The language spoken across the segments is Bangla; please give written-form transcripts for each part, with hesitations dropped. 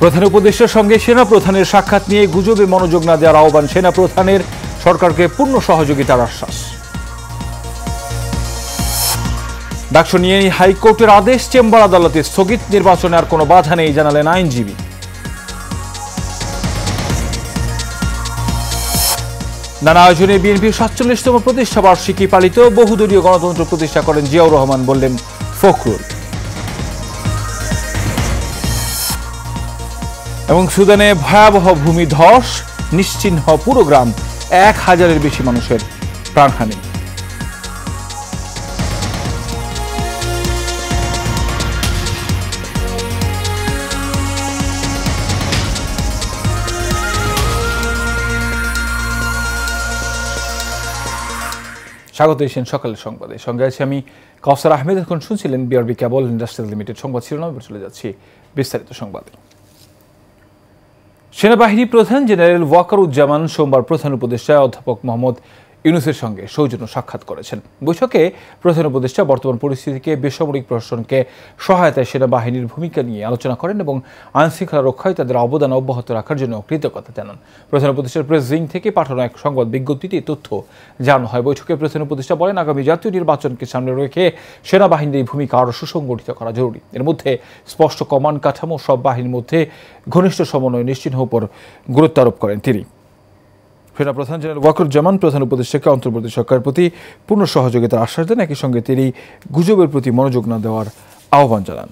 প্রধান উপদেষ্টার সঙ্গে সেনাপ্রধানের সাক্ষাৎ নিয়ে গুজবে মনোযোগ না দেওয়ার আহ্বান সেনাপ্রধানের, সরকারকে পূর্ণ সহযোগিতার আশ্বাস। ডাকসু নিয়ে হাইকোর্টের আদেশ, চেম্বার আদালতে স্থগিত, নির্বাচনে আর কোনো বাধা নেই জানালেন আইনজীবী। নানা আয়োজনে বিএনপির ৪৭তম প্রতিষ্ঠা বার্ষিকী পালিত, বহুদলীয় গণতন্ত্র প্রতিষ্ঠা করেন জিয়াউর রহমান, বললেন ফখরুল। এবং সুদানে ভয়াবহ ভূমিধস, নিশ্চিহ্ন পুরো গ্রাম, ১,০০০-এর বেশি মানুষের প্রাণহানি। স্বাগত এশিয়ান সকালের সংবাদে, সঙ্গে আছি আমি কাউসার আহমেদ। এখন শুনছিলেন বিআরবি কেবল ইন্ডাস্ট্রিয়াল লিমিটেড সংবাদ শিরোনাম। চলে যাচ্ছি বিস্তারিত সংবাদে। সেনাবাহিনী প্রধান জেনারেল ওয়াকারুজ্জামান সোমবার প্রধান উপদেষ্টা অধ্যাপক মোহাম্মদ ইউনূসের সঙ্গে সৌজন্য সাক্ষাৎ করেছেন। বৈঠকে প্রধান উপদেষ্টা বর্তমান পরিস্থিতিকে বেসামরিক প্রশাসনকে সহায়তায় সেনাবাহিনীর ভূমিকা নিয়ে আলোচনা করেন এবং আইনশৃঙ্খলা রক্ষায় তাদের অবদান অব্যাহত রাখার জন্য কৃতজ্ঞতা জানান। প্রধান উপদেষ্টার প্রেস উইং থেকে পাঠানো এক সংবাদ বিজ্ঞপ্তিতে তথ্য জানানো হয়। বৈঠকে প্রধান উপদেষ্টা বলেন, আগামী জাতীয় নির্বাচনকে সামনে রেখে সেনাবাহিনীর এই ভূমিকা আরও সুসংগঠিত করা জরুরি। এর মধ্যে স্পষ্ট কমান্ড কাঠামো, সব বাহিনীর মধ্যে ঘনিষ্ঠ সমন্বয় নিশ্চিত হওয়ার উপর গুরুত্ব আরোপ করেন তিনি। সেনাপ্রধান জেনারেল ওয়াকারুজ্জামান প্রধান উপদেষ্টাকে অন্তর্বর্তী সরকারের প্রতি পূর্ণ সহযোগিতার আশ্বাস দেন। একই সঙ্গে তিনি গুজবের প্রতি মনোযোগ না দেওয়ার আহ্বান জানান।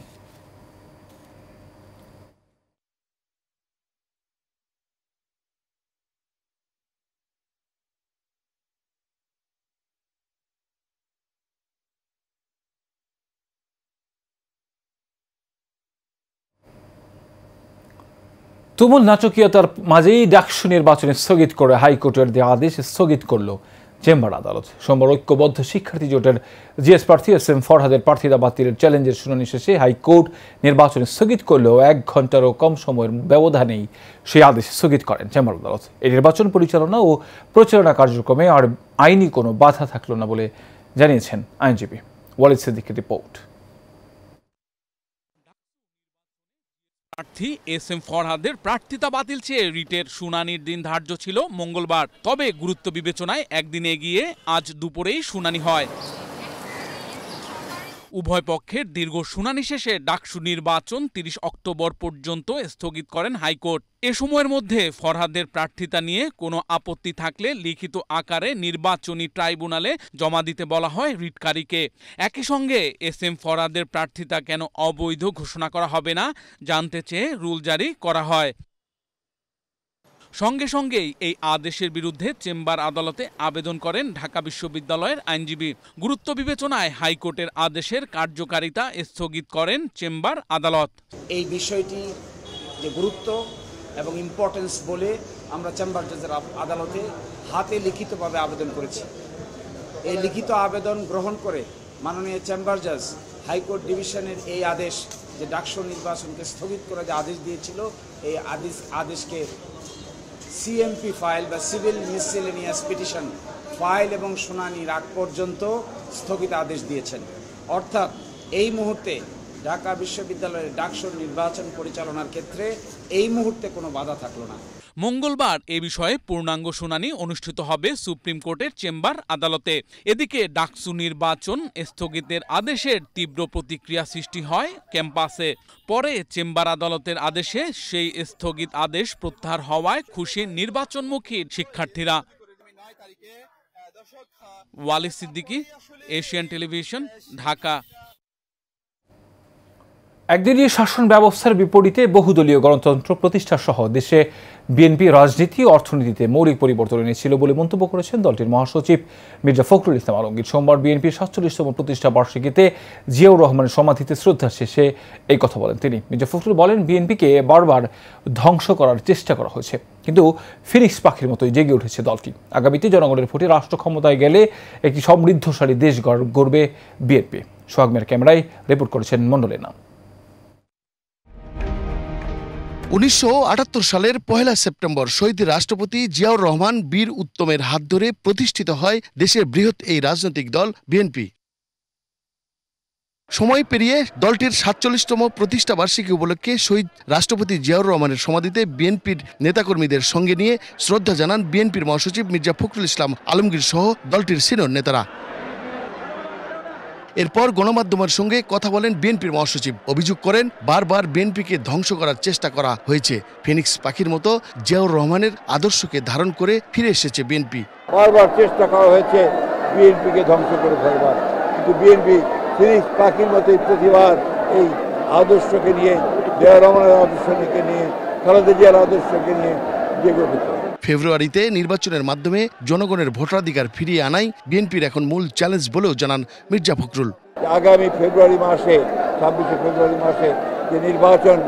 তুমুল নাটকীয়তার মাঝেই ডাকসু নির্বাচনে স্থগিত করে হাইকোর্টের দেওয়া আদেশ স্থগিত করল চেম্বার আদালত। সোমবার ঐক্যবদ্ধ শিক্ষার্থী জোটের জিএস প্রার্থী SM ফরহাদের প্রার্থিতা বাতিলের চ্যালেঞ্জের শুনানি শেষে হাইকোর্ট নির্বাচন স্থগিত করলেও ১ ঘণ্টারও কম সময়ের ব্যবধানেই সেই আদেশ স্থগিত করেন চেম্বার আদালত। এই নির্বাচন পরিচালনা ও প্রচারণা কার্যক্রমে আর আইনি কোনো বাধা থাকল না বলে জানিয়েছেন আইনজীবী ওয়ালিদ সিদ্দিকীর রিপোর্ট। প্রার্থী SM ফরহাদের প্রার্থিতা বাতিল চেয়ে রিটের শুনানির দিন ধার্য ছিল মঙ্গলবার। তবে গুরুত্ব বিবেচনায় একদিন এগিয়ে আজ দুপুরেই শুনানি হয়। উভয় পক্ষের দীর্ঘ শুনানি শেষে ডাকসু নির্বাচন ৩০ অক্টোবর পর্যন্ত স্থগিত করেন হাইকোর্ট। এ সময়ের মধ্যে ফরহাদের প্রার্থিতা নিয়ে কোনো আপত্তি থাকলে লিখিত আকারে নির্বাচনী ট্রাইব্যুনালে জমা দিতে বলা হয় রিটকারীকে। একই সঙ্গে SM ফরহাদের প্রার্থিতা কেন অবৈধ ঘোষণা করা হবে না জানতে চেয়ে রুল জারি করা হয়। সঙ্গে সঙ্গেই এই আদেশের বিরুদ্ধে চেম্বার আদালতে আবেদন করেন ঢাকা বিশ্ববিদ্যালয়ের আইনজীবী। গুরুত্ব বিবেচনায় হাইকোর্টের আদেশের কার্যকারিতা স্থগিত করেন চেম্বার আদালত। এই বিষয়টি যে গুরুত্ব এবং ইম্পর্টেন্স বলে আমরা চেম্বার জাজের আদালতে হাতে লিখিতভাবে আবেদন করেছি। এই লিখিত আবেদন গ্রহণ করে মাননীয় চেম্বার জাজ হাইকোর্ট ডিভিশনের এই আদেশ, যে ডাকসু নির্বাচনকে স্থগিত করে যে আদেশ দিয়েছিল, এই আদেশকে CMP ফাইল বা সিভিল মিসসেলেনিয়াস পিটিশন ফাইল এবং শুনানির আগ পর্যন্ত স্থগিত আদেশ দিয়েছেন। অর্থাৎ এই মুহূর্তে ঢাকা বিশ্ববিদ্যালয়ের ডাকসু নির্বাচন পরিচালনার ক্ষেত্রে এই মুহূর্তে কোনো বাধা থাকলো না। মঙ্গলবার এ বিষয়ে পূর্ণাঙ্গ শুনানি অনুষ্ঠিত হবে সুপ্রিম কোর্টের চেম্বার আদালতে। এদিকে ডাকসু নির্বাচন স্থগিতের আদেশের তীব্র প্রতিক্রিয়া সৃষ্টি হয় ক্যাম্পাসে। পরে চেম্বার আদালতের আদেশে সেই স্থগিত আদেশ প্রত্যাহার হওয়ায় খুশি নির্বাচনমুখী শিক্ষার্থীরা। Walid Siddiqui, Asian television, Dhaka. একদিনীয় শাসন ব্যবস্থার বিপরীতে বহুদলীয় গণতন্ত্র প্রতিষ্ঠা সহ দেশে বিএনপি রাজনীতি ও অর্থনীতিতে মৌলিক পরিবর্তন এনেছিল বলে মন্তব্য করেছেন দলটির মহাসচিব মির্জা ফখরুল ইসলাম আলমগীর। সোমবার বিএনপির ৪৭তম প্রতিষ্ঠা বার্ষিকীতে জিয়াউর রহমানের সমাধিতে শ্রদ্ধা শেষে এই কথা বলেন তিনি। মির্জা ফখরুল বলেন, বিএনপিকে বারবার ধ্বংস করার চেষ্টা করা হয়েছে, কিন্তু ফিনিক্স পাখির মতোই জেগে উঠেছে দলটি। আগামীতে জনগণের ভোটে রাষ্ট্র ক্ষমতায় গেলে একটি সমৃদ্ধশালী দেশ গড়বে বিএনপি। সোহাগ মিয়ার ক্যামেরায় রিপোর্ট করেছেন মণ্ডলের নাম। ১৯৭৮ সালের ১ সেপ্টেম্বর শহীদ রাষ্ট্রপতি জিয়াউর রহমান বীর উত্তমের হাত ধরে প্রতিষ্ঠিত হয় দেশের বৃহৎ এই রাজনৈতিক দল বিএনপি। সময় পেরিয়ে দলটির ৪৭তম প্রতিষ্ঠা বার্ষিকী উপলক্ষে শহীদ রাষ্ট্রপতি জিয়াউর রহমানের সমাধিতে বিএনপির নেতাকর্মীদের সঙ্গে নিয়ে শ্রদ্ধা জানান বিএনপির মহাসচিব মির্জা ফখরুল ইসলাম আলমগীর সহ দলটির সিনিয়র নেতারা। এরপর গণমাধ্যমের সঙ্গে কথা বলেন বিএনপির মহাসচিব। অভিযোগ করেন বারবার বিএনপিকে ধ্বংস করার চেষ্টা করা হয়েছে। ফিনিক্স পাখির মতো জিয়াউর রহমানের আদর্শকে ধারণ করে ফিরে এসেছে বিএনপি। বারবার চেষ্টা করা হয়েছে বিএনপিকে ধ্বংস করে ফেলবার, কিন্তু বিএনপি ফিনিক্স পাখির মতোই প্রতিবার এই আদর্শকে নিয়ে, জিয়াউর রহমানের আদর্শকে নিয়ে, খালেদা জিয়ার আদর্শকে নিয়ে জেগে উঠেছে। ফেব্রুয়ারিতে নির্বাচনের মাধ্যমে জনগণের ভোটাধিকার ফিরিয়ে আনাই বিএনপির এখন মূল চ্যালেঞ্জ বলেও জানান মির্জা ফখরুল। আগামী ফেব্রুয়ারি মাসে, ২৬শে ফেব্রুয়ারি মাসে যে নির্বাচন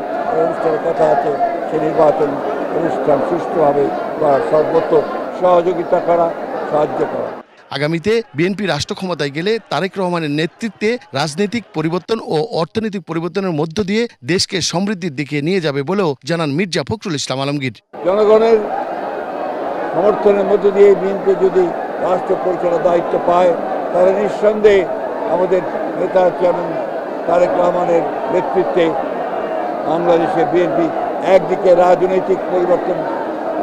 অনুষ্ঠানের কথা আছে, সেই নির্বাচন অনুষ্ঠান সুষ্ঠুভাবে বা সর্বত্র সহযোগিতা করা, সাহায্য করা। আগামীতে বিএনপি রাষ্ট্র ক্ষমতায় গেলে তারেক রহমানের নেতৃত্বে রাজনৈতিক পরিবর্তন ও অর্থনৈতিক পরিবর্তনের মধ্য দিয়ে দেশকে সমৃদ্ধির দিকে নিয়ে যাবে বলেও জানান মির্জা ফখরুল ইসলাম আলমগীর। জনগণের সমর্থনের মধ্য দিয়ে বিএনপি যদি রাষ্ট্র পরিচালনার দায়িত্ব পায়, তাহলে নিঃসন্দেহে আমাদের নেতা চেয়ারম্যান তারেক রহমানের নেতৃত্বে বাংলাদেশে বিএনপি একদিকে রাজনৈতিক পরিবর্তন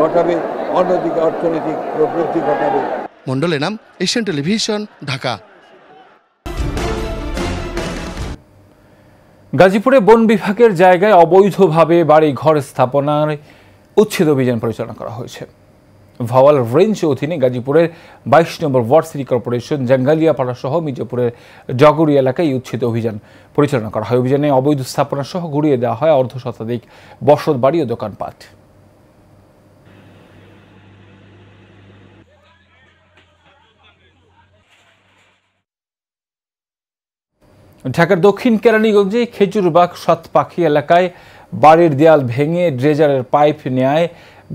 ঘটাবে, অন্যদিকে অর্থনৈতিক প্রবৃদ্ধি ঘটাবে। মন্ডলের নাম, এশিয়ান টেলিভিশন, ঢাকা। গাজীপুরে বন বিভাগের জায়গায় অবৈধভাবে বাড়ি ঘর স্থাপনার উচ্ছেদ অভিযান পরিচালনা করা হয়েছে। ভাওয়াল রেঞ্জ অধীনে গাজীপুরের ২২ নম্বর ওয়ার্ড সিটি কর্পোরেশন জাঙ্গালিয়াপাড়া সহ মির্জাপুরের জগরি এলাকায় এই উচ্ছেদ অভিযান পরিচালনা করা হয়। অভিযানে অবৈধ স্থাপনা সহ ঘুরিয়ে দেওয়া হয় অর্ধশতাধিক বসত বাড়ি ও দোকানপাট। ঢাকার দক্ষিণ কেরানীগঞ্জে খেজুরবাগ সাতপাখি এলাকায় বাড়ির দেয়াল ভেঙে ড্রেজারের পাইপ নেয়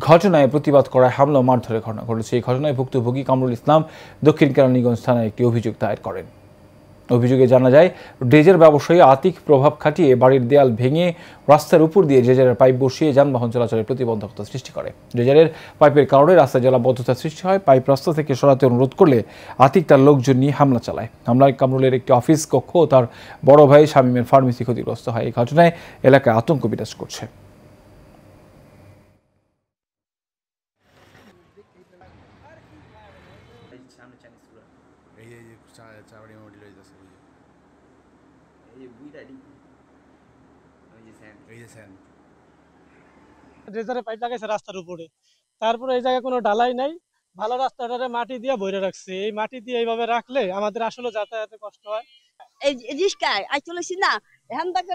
ঘটনায় প্রতিবাদ করায় হামলা মারধরের ঘটনা ঘটেছে। এই ঘটনায় ভুক্তভোগী কামরুল ইসলাম দক্ষিণ কেরানীগঞ্জ থানায় একটি অভিযোগ দায়ের করেন। অভিযোগে জানা যায়, ড্রেজার ব্যবসায়ী আতিক প্রভাব খাটিয়ে বাড়ির দেয়াল ভেঙে রাস্তার উপর দিয়ে ড্রেজারের পাইপ বসিয়ে যানবাহন চলাচলের প্রতিবন্ধকতা সৃষ্টি করে। ড্রেজারের পাইপের কারণে রাস্তায় জলাবদ্ধতা সৃষ্টি হয়। পাইপ রাস্তা থেকে সরাতে অনুরোধ করলে আতিক তার লোকজন নিয়ে হামলা চালায়। হামলায় কামরুলের একটি অফিস কক্ষ ও তার বড় ভাই শামীমের ফার্মেসি ক্ষতিগ্রস্ত হয়। এই ঘটনায় এলাকায় আতঙ্ক বিরাজ করছে। ড্রেজারে পাইপ লাগাইছে রাস্তার উপরে, তারপরে এই জায়গায় কোনো ঢালাই নাই, ভালো রাস্তাটারে মাটি দিয়ে ভরে রাখছে। এই মাটি দিয়ে এইভাবে রাখলে আমাদের আসলে যাতায়াতে কষ্ট হয়। এই রিস্কায় আই চলেছি না, এখন দেখে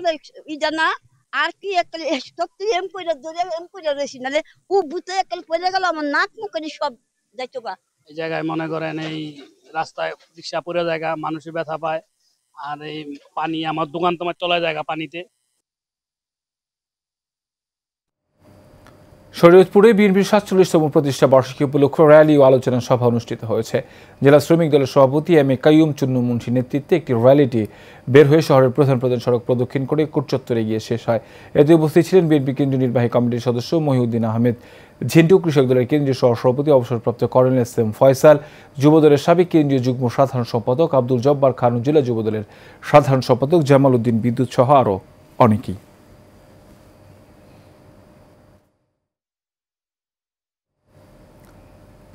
ইটা না আর কি একটা সত্যি এমপইরা ধরে এমপইরা রয়েছি, নাহলে ও বুতে একটা পড়ে গেল, আমার নাক মুখ সব যাইতো গা। এই জায়গায় মনে করেন এই রাস্তায় রিক্সা পড়ে জায়গা, মানুষের ব্যথা পায়। আর এই পানি, আমার দোকান তোমার তলায় জায়গা পানিতে। শরীয়তপুরে বিএনপির ৪৭তম প্রতিষ্ঠা বার্ষিকী উপলক্ষে র্যালি ও আলোচনা সভা অনুষ্ঠিত হয়েছে। জেলা শ্রমিক দলের সভাপতি এম এ কাইয়ুম চুন্নু মুন্সির নেতৃত্বে একটি র্যালিটি বের হয়ে শহরের প্রধান সড়ক প্রদক্ষিণ করে কোর্ট চত্বরে গিয়ে শেষ হয়। এতে উপস্থিত ছিলেন বিএনপি কেন্দ্রীয় নির্বাহী কমিটির সদস্য মহিউদ্দিন আহমেদ ঝিন্টু, কৃষক দলের কেন্দ্রীয় সহসভাপতি অবসরপ্রাপ্ত কর্নেল এস এম ফয়সাল, যুবদলের সাবেক কেন্দ্রীয় যুগ্ম সাধারণ সম্পাদক আব্দুল জব্বার খান, জেলা যুবদলের সাধারণ সম্পাদক জামাল উদ্দিন বিদ্যুৎ সহ আরও অনেকেই।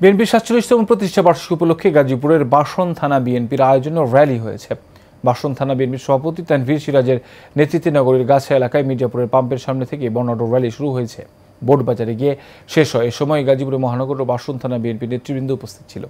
বিএনপির ৪৭তম প্রতিষ্ঠা বার্ষিকী উপলক্ষে গাজীপুরের বাসন থানা বিএনপির আয়োজনে র্যালি হয়েছে। বাসন থানা বিএনপির সভাপতি তানভীর সিরাজের নেতৃত্বে নগরীর গাছা এলাকায় মির্জাপুরের পাম্পের সামনে থেকে বর্ণাঢ্য র্যালি শুরু হয়েছে, বোট বাজারে গিয়ে শেষ হয়। এ সময় গাজীপুরের মহানগর ও বাসন থানা বিএনপির নেতৃবৃন্দ উপস্থিত ছিল।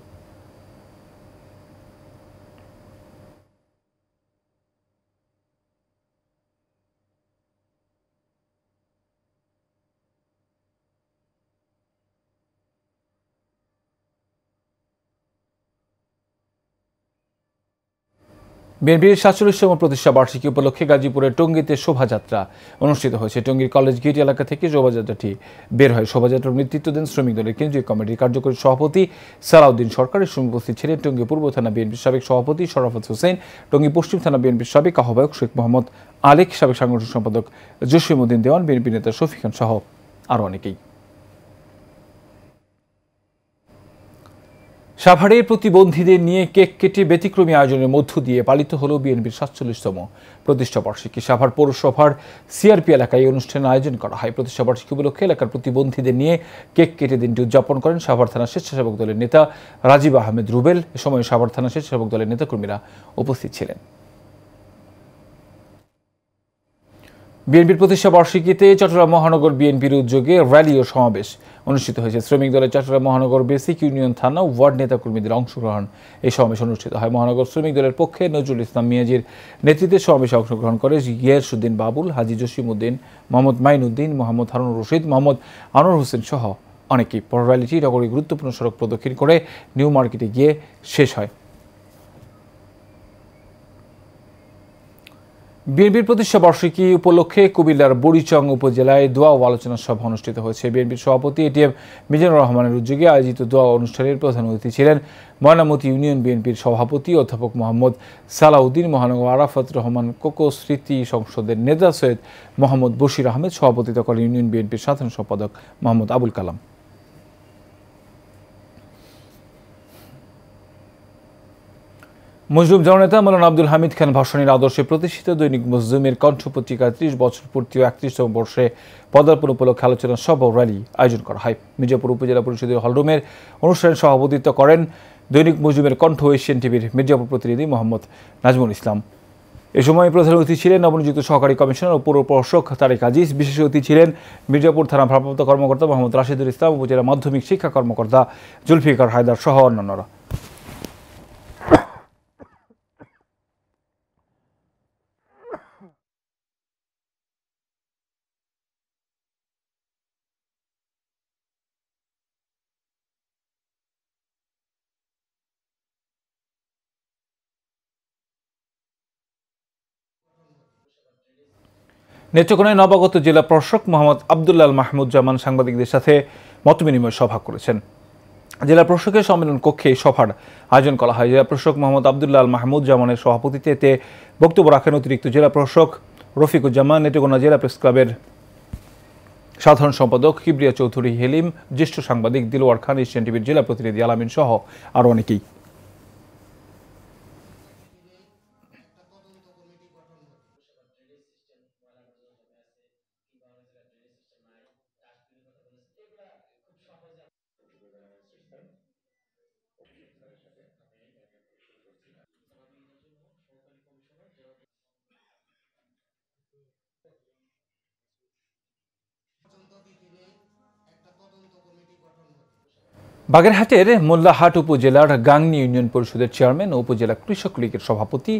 বিএনপির ৪৭তম প্রতিষ্ঠা বার্ষিকী উপলক্ষে গাজীপুরের টঙ্গীতে শোভাযাত্রা অনুষ্ঠিত হয়েছে। টঙ্গীর কলেজ গেট এলাকা থেকে শোভাযাত্রাটি বের হয়। শোভাযাত্রার নেতৃত্ব দেন শ্রমিক দলের কেন্দ্রীয় কমিটির কার্যকরী সভাপতি সালাউদ্দিন সরকারের সঙ্গে উপস্থিত ছিলেন টঙ্গী পূর্ব থানা বিএনপির সাবেক সভাপতি শরাফত হোসেন, টঙ্গী পশ্চিম থানা বিএনপির সাবেক আহ্বায়ক শেখ মোহাম্মদ আলেক, সাবেক সাংগঠনিক সম্পাদক জসিমউদ্দিন দেওয়ান, বিএনপি নেতা শফি খান সহ আরও অনেকেই। সাভারে প্রতিবন্ধীদের নিয়ে কেক কেটে ব্যতিক্রমী আয়োজনের মধ্য দিয়ে পালিত হলো বিএনপির ৪৭তম প্রতিষ্ঠাবার্ষিকী। সাভার পৌরসভার সিআরপি এলাকায় এই অনুষ্ঠানের আয়োজন করা হয়। প্রতিষ্ঠাবার্ষিকী উপলক্ষে এলাকার প্রতিবন্ধীদের নিয়ে কেক কেটে দিনটি উদযাপন করেন সাভার থানা স্বেচ্ছাসেবক দলের নেতা রাজীব আহমেদ রুবেল। এ সময় সাভার থানা স্বেচ্ছাসেবক দলের নেতাকর্মীরা উপস্থিত ছিলেন। বিএনপির প্রতিষ্ঠা বার্ষিকীতে চট্টগ্রাম মহানগর বিএনপির উদ্যোগে র্যালি ও সমাবেশ অনুষ্ঠিত হয়েছে। শ্রমিক দলের চট্টগ্রাম মহানগর বেসিক ইউনিয়ন থানা ওয়ার্ড নেতাকর্মীদের অংশগ্রহণ এই সমাবেশ অনুষ্ঠিত হয়। মহানগর শ্রমিক দলের পক্ষে নজরুল ইসলাম মিয়াজির নেতৃত্বে সমাবেশে অংশগ্রহণ করে গিয়াসউদ্দিন বাবুল, হাজী জসিমউদ্দিন, মোহাম্মদ মাইনুদ্দিন, মোহাম্মদ হারুন রশিদ, মোহাম্মদ আনোয়ার হোসেন সহ অনেকেই। পরে র্যালিটি নগরীর গুরুত্বপূর্ণ সড়ক প্রদক্ষিণ করে নিউ মার্কেটে গিয়ে শেষ হয়। বিএনপির প্রতিষ্ঠা বার্ষিকী উপলক্ষে কুমিল্লার বুড়িচং উপজেলায় দোয়া ও আলোচনা সভা অনুষ্ঠিত হয়েছে। বিএনপির সভাপতি এটিএম মিজানুর রহমানের উদ্যোগে আয়োজিত দোয়া অনুষ্ঠানের প্রধান অতিথি ছিলেন ময়নামতি ইউনিয়ন বিএনপির সভাপতি অধ্যাপক মোহাম্মদ সালাউদ্দিন, মহানগর আরাফাত রহমান কোকো স্মৃতি সংসদের নেতা সৈয়দ মোহাম্মদ বশির আহমেদ, সভাপতিত্ব করেন ইউনিয়ন বিএনপির সাধারণ সম্পাদক মোহাম্মদ আবুল কালাম। মজলুম জননেতা মৌলানা আব্দুল হামিদ খান ভাসানীর আদর্শে প্রতিষ্ঠিত দৈনিক মজলুমের কণ্ঠ পত্রিকার ৩০ বছর পূর্তি ও ৩১তম বর্ষে পদার্পণ উপলক্ষে আলোচনা সভা ও র্যালি আয়োজন করা হয়। মির্জাপুর উপজেলা পরিষদের হলরুমের অনুষ্ঠানে সভাপতিত্ব করেন দৈনিক মজলুমের কণ্ঠ এশিয়ান টিভির মির্জাপুর প্রতিনিধি মোহাম্মদ নাজমুল ইসলাম। এ সময় প্রধান অতিথি ছিলেন নবনিযুক্ত সহকারী কমিশনার ও পৌর প্রশাসক তারেক আজিজ। বিশেষ অতিথি ছিলেন মির্জাপুর থানা ভারপ্রাপ্ত কর্মকর্তা মোহাম্মদ রাশিদুল ইসলাম, উপজেলা মাধ্যমিক শিক্ষা কর্মকর্তা জুলফিকার হায়দার সহ অন্যান্যরা। নেত্রকোনায় নবাগত জেলা প্রশাসক মোহাম্মদ আবদুল্লাহ মাহমুদ জামান সাংবাদিকদের সাথে মতবিনিময় সভা করেছেন। জেলা প্রশাসকের সম্মেলন কক্ষে এই সভার আয়োজন করা হয়। জেলা প্রশাসক মোহাম্মদ আবদুল্লাহ মাহমুদ জামানের সভাপতিত্বে এতে বক্তব্য রাখেন অতিরিক্ত জেলা প্রশাসক রফিকুজ্জামান, নেত্রকোনা জেলা প্রেস ক্লাবের সাধারণ সম্পাদক কিবরিয়া চৌধুরী হেলিম, জ্যেষ্ঠ সাংবাদিক দিলওয়ার খান, এশিয়ান টিভির জেলা প্রতিনিধি আলামিন সহ আরও অনেকেই। বাগেরহাটের মোল্লাহাট উপজেলার গাংনী ইউনিয়ন পরিষদের চেয়ারম্যান ও উপজেলা কৃষক লীগের সভাপতি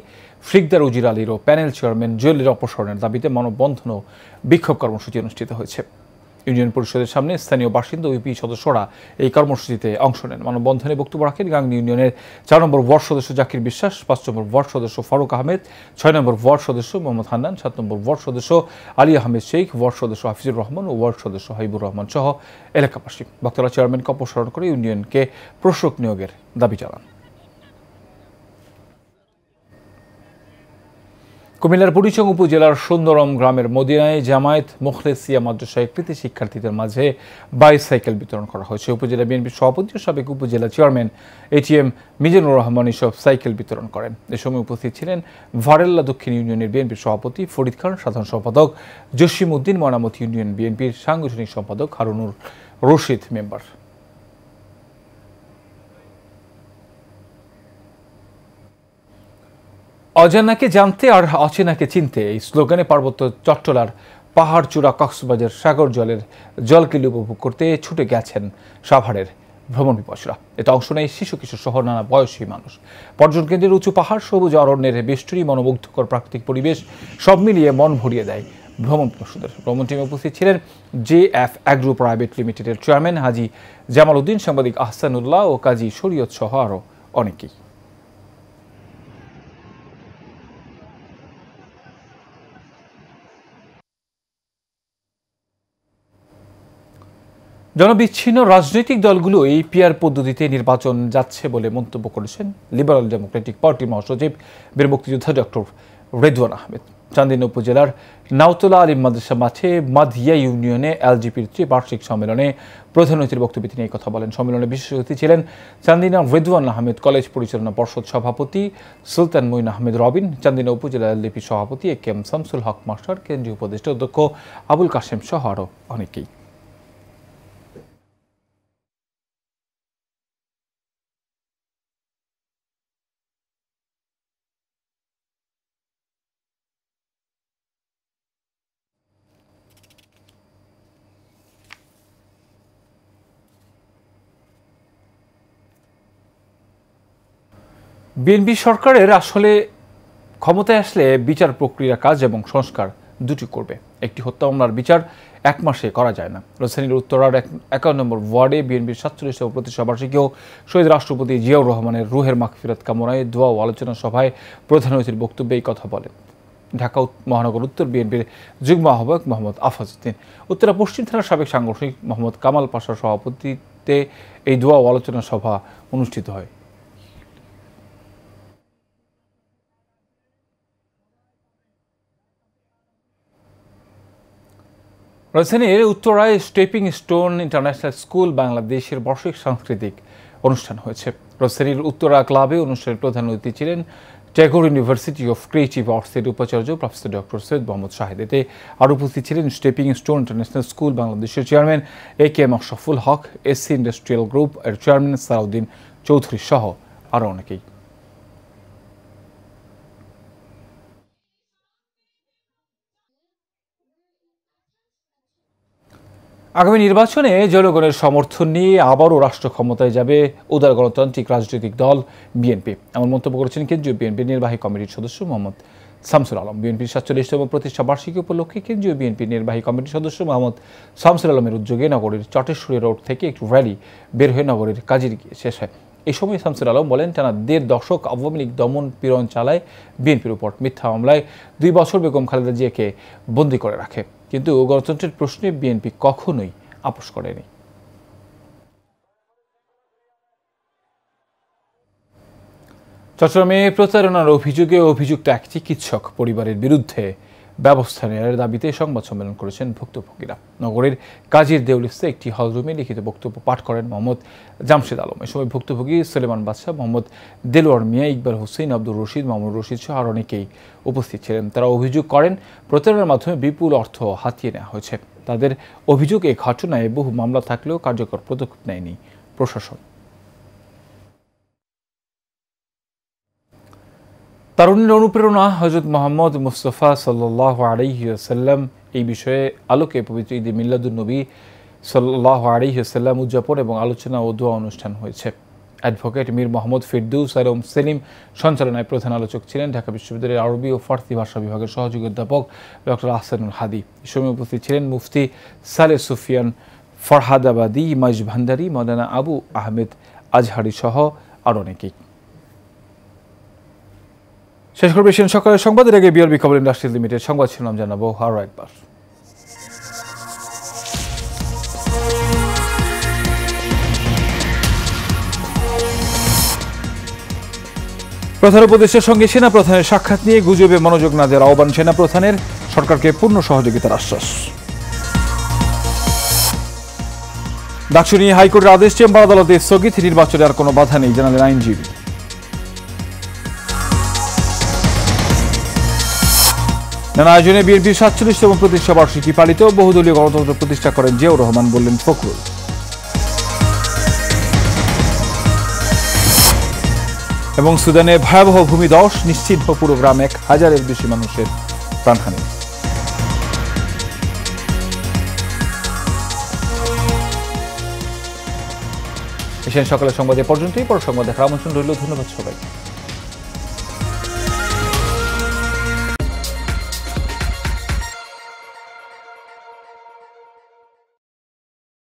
ফ্রিকদার উজির আলীর ও প্যানেল চেয়ারম্যান জুয়েলের অপসারণের দাবিতে মানববন্ধন ও বিক্ষোভ কর্মসূচি অনুষ্ঠিত হয়েছে। ইউনিয়ন পরিষদের সামনে স্থানীয় বাসিন্দা ও ইউপি সদস্যরা এই কর্মসূচিতে অংশ নেন। মানববন্ধনে বক্তব্য রাখেন গাংনী ইউনিয়নের ৪ নম্বর ওয়ার্ড সদস্য জাকির বিশ্বাস, ৫ নম্বর ওয়ার্ড সদস্য ফারুক আহমেদ, ৬ নম্বর ওয়ার্ড সদস্য মোহাম্মদ হান্নান, ৭ নম্বর ওয়ার্ড সদস্য আলী আহমেদ শেখ, ওয়ার্ড সদস্য হাফিজুর রহমান ও ওয়ার্ড সদস্য হাবিবুর রহমান সহ এলাকাবাসী। বক্তারা চেয়ারম্যানকে অপসারণ করে ইউনিয়নকে প্রশাসক নিয়োগের দাবি জানান। কুমিল্লার বুড়িচং উপজেলার সুন্দরম গ্রামের মদিনায় জামায়াত মুখলেসিয়া মাদ্রাসায় কৃতি শিক্ষার্থীদের মাঝে বাইসাইকেল বিতরণ করা হয়েছে। উপজেলা বিএনপির সভাপতি ও সাবেক উপজেলা চেয়ারম্যান এটিএম মিজানুর রহমান এসব সাইকেল বিতরণ করেন। এ সময় উপস্থিত ছিলেন ভারেল্লা দক্ষিণ ইউনিয়নের বিএনপির সভাপতি ফরিদ খান, সাধারণ সম্পাদক জসিমউদ্দিন, ময়নামতি ইউনিয়ন বিএনপির সাংগঠনিক সম্পাদক হারুনুর রশিদ মেম্বার। অজানাকে জানতে আর অচেনাকে চিনতে এই স্লোগানে পার্বত্য চট্টলার পাহাড়চূড়া কক্সবাজার সাগর জলের জলকিলি উপভোগ করতে ছুটে গেছেন সাভারের ভ্রমণ পিপাসুরা। এতে অংশ নেয় শিশু কিশোর সহ নানা বয়সী মানুষ। পর্যটন কেন্দ্রের উঁচু পাহাড়, সবুজ অরণ্যের বেষ্টনী, মনোমুগ্ধকর প্রাকৃতিক পরিবেশ সব মিলিয়ে মন ভরিয়ে দেয় ভ্রমণ পিপাসুদের। ভ্রমণ টিমে উপস্থিত ছিলেন JF অ্যাগ্রো প্রাইভেট লিমিটেডের চেয়ারম্যান হাজী জামাল উদ্দিন, সাংবাদিক আহসানুল্লাহ ও কাজী শরীয়ত সহ আরও অনেকেই। জনবিচ্ছিন্ন রাজনৈতিক দলগুলো এই পিআর পদ্ধতিতে নির্বাচন যাচ্ছে বলে মন্তব্য করেছেন লিবারাল ডেমোক্রেটিক পার্টির মহাসচিব বীর মুক্তিযোদ্ধা ডক্টর রেদওয়ান আহমেদ। চান্দিনা উপজেলার নাওতলা আলিম মাদ্রাসা মাঠে মাধিয়া ইউনিয়নে এলজিপির ত্রিবার্ষিক সম্মেলনে প্রধান অতিথির বক্তব্যে তিনি এই কথা বলেন। সম্মেলনে বিশেষ অতিথি ছিলেন চান্দিনা রেদওয়ান আহমেদ কলেজ পরিচালনা পর্ষদ সভাপতি সুলতান মঈন আহমেদ রবিন, চান্দিনা উপজেলা এলজিপি সভাপতি একেএম শামসুল হক মাস্টার, কেন্দ্রীয় উপদেষ্টা অধ্যক্ষ আবুল কাশেম সহ আরও অনেকেই। বিএনপি সরকারের আসলে ক্ষমতায় আসলে বিচার প্রক্রিয়া কাজ এবং সংস্কার দুটি করবে। একটি হত্যা মামলার বিচার 1 মাসে করা যায় না। রাজধানীর উত্তরার 51 নম্বর ওয়ার্ডে বিএনপির 47তম প্রতিষ্ঠা বার্ষিকীও শহীদ রাষ্ট্রপতি জিয়াউর রহমানের রুহের মাগফিরাত কামনায় দোয়া ও আলোচনা সভায় প্রধান অতিথির বক্তব্যে এই কথা বলেন ঢাকা মহানগর উত্তর বিএনপির যুগ্ম আহ্বায়ক মোহাম্মদ আফাজ উদ্দিন। উত্তরা পশ্চিম থানার সাবেক সাংগঠনিক মোহাম্মদ কামাল পাশার সভাপতিত্বে এই দোয়া ও আলোচনা সভা অনুষ্ঠিত হয়। রাজধানীর উত্তরায় স্টেপিং স্টোন ইন্টারন্যাশনাল স্কুল বাংলাদেশের বার্ষিক সাংস্কৃতিক অনুষ্ঠান হয়েছে। রাজধানীর উত্তরা ক্লাবে অনুষ্ঠানের প্রধান অতিথি ছিলেন ট্যাগোর ইউনিভার্সিটি অফ ক্রিয়েটিভ আর্টসের উপাচার্য প্রফেসর ডক্টর সৈয়দ মোহাম্মদ শাহিদ। এতে আরও উপস্থিত ছিলেন স্টেপিং স্টোন ইন্টারন্যাশনাল স্কুল বাংলাদেশের চেয়ারম্যান একেএম আশরাফুল হক, এসসি ইন্ডাস্ট্রিয়াল গ্রুপ এর চেয়ারম্যান সালাউদ্দিন চৌধুরী সহ আরও অনেকেই। আগামী নির্বাচনে জনগণের সমর্থন নিয়ে আবারও রাষ্ট্র ক্ষমতায় যাবে উদার গণতান্ত্রিক রাজনৈতিক দল বিএনপি, এমন মন্তব্য করেছেন কেন্দ্রীয় বিএনপি নির্বাহী কমিটির সদস্য মোহাম্মদ শামসুল আলম। বিএনপির 47তম প্রতিষ্ঠা বার্ষিকী উপলক্ষে কেন্দ্রীয় বিএনপি নির্বাহী কমিটির সদস্য মোহাম্মদ শামসুল আলমের উদ্যোগে নগরীর চটেশ্বরী রোড থেকে একটি র্যালি বের হয়ে নগরীর কাজীর গিয়ে শেষ হয়। এই সময় শামসুল আলম বলেন, টানা 1.5 দশক আওয়ামী লীগ দমন পীড়ন চালায় বিএনপির উপর। মিথ্যা মামলায় 2 বছর বেগম খালেদা জিয়াকে বন্দী করে রাখে, কিন্তু গণতন্ত্রের প্রশ্নে বিএনপি কখনোই আপোষ করেনি। চট্টগ্রামে প্রতারণার অভিযোগে অভিযুক্ত এক চিকিৎসক পরিবারের বিরুদ্ধে ব্যবস্থা নেওয়ার দাবিতে সংবাদ সম্মেলন করেছেন ভুক্তভোগীরা। নগরের কাজীর দেউলিসে একটি হলরুমে লিখিত বক্তব্য পাঠ করেন মোহাম্মদ জামশেদ আলম। এ সময় ভুক্তভোগী সুলেমান বাদশাহ, মোহাম্মদ দেলোয়ার মিয়া, ইকবাল হোসেন, আব্দুর রশিদ, মামুনুর রশিদ সহ আর অনেকেই উপস্থিত ছিলেন। তারা অভিযোগ করেন, প্রতারণার মাধ্যমে বিপুল অর্থ হাতিয়ে নেওয়া হয়েছে। তাদের অভিযোগ, এই ঘটনায় বহু মামলা থাকলেও কার্যকর পদক্ষেপ নেয়নি প্রশাসন। তারুণ্যের অনুপ্রেরণা হযরত মুহাম্মদ মুস্তাফা সাল্লাল্লাহু আলাইহি ওয়াসাল্লাম, এই বিষয়ে আলোকে পবিত্র ঈদে মিলাদুন নবী সাল্লাল্লাহু আলাইহি ওয়াসাল্লাম উদযাপন এবং আলোচনা ও দোয়া অনুষ্ঠান হয়েছে। অ্যাডভোকেট মীর মোহাম্মদ ফিরদৌস আলম সেলিম সঞ্চালনায় প্রধান আলোচক ছিলেন ঢাকা বিশ্ববিদ্যালয়ের আরবি ও ফার্সি ভাষা বিভাগের সহযোগী অধ্যাপক ডক্টর আহসানুল হাদি। এ সময় উপস্থিত ছিলেন মুফতি সালে সুফিয়ান ফরহাদাবাদী, ইমাজ ভান্ডারী, মৌলানা আবু আহমেদ আজহারি সহ আরও অনেকেই। শেষ করবে সকালের সংবাদের আগে বিআরবি খবর ইন্ডাস্ট্রিজ লিমিটেড সংবাদ শিরোনাম জানাবো আরও একবার। প্রধান উপদেষ্টার সঙ্গে সেনা প্রধানের সাক্ষাৎ নিয়ে গুজবে মনোযোগ না দেওয়ার আহ্বান সেনা প্রধানের, সরকারকে পূর্ণ সহযোগিতার আশ্বাস। ডাকসু নিয়ে হাইকোর্টের আদেশ চেম্বার আদালতে স্থগিত, নির্বাচনে আর কোনো বাধা নেই জানালেন আইনজীবী। নানা আয়োজনে বিএনপির 47তম প্রতিষ্ঠা বার্ষিকী পালিত, বহুদলীয় গণতন্ত্র প্রতিষ্ঠা করেন জিয়াউর রহমান, বললেন ফখরুল। এবং সুদানে ভয়াবহ ভূমিধস, নিশ্চিহ্ন পুরো গ্রাম, 1000-এর বেশি মানুষের প্রাণহানি। এশিয়ান সকালের সংবাদ এ পর্যন্তই। পর সংবাদ দেখার আমন্ত্রণ রইল। ধন্যবাদ সবাই।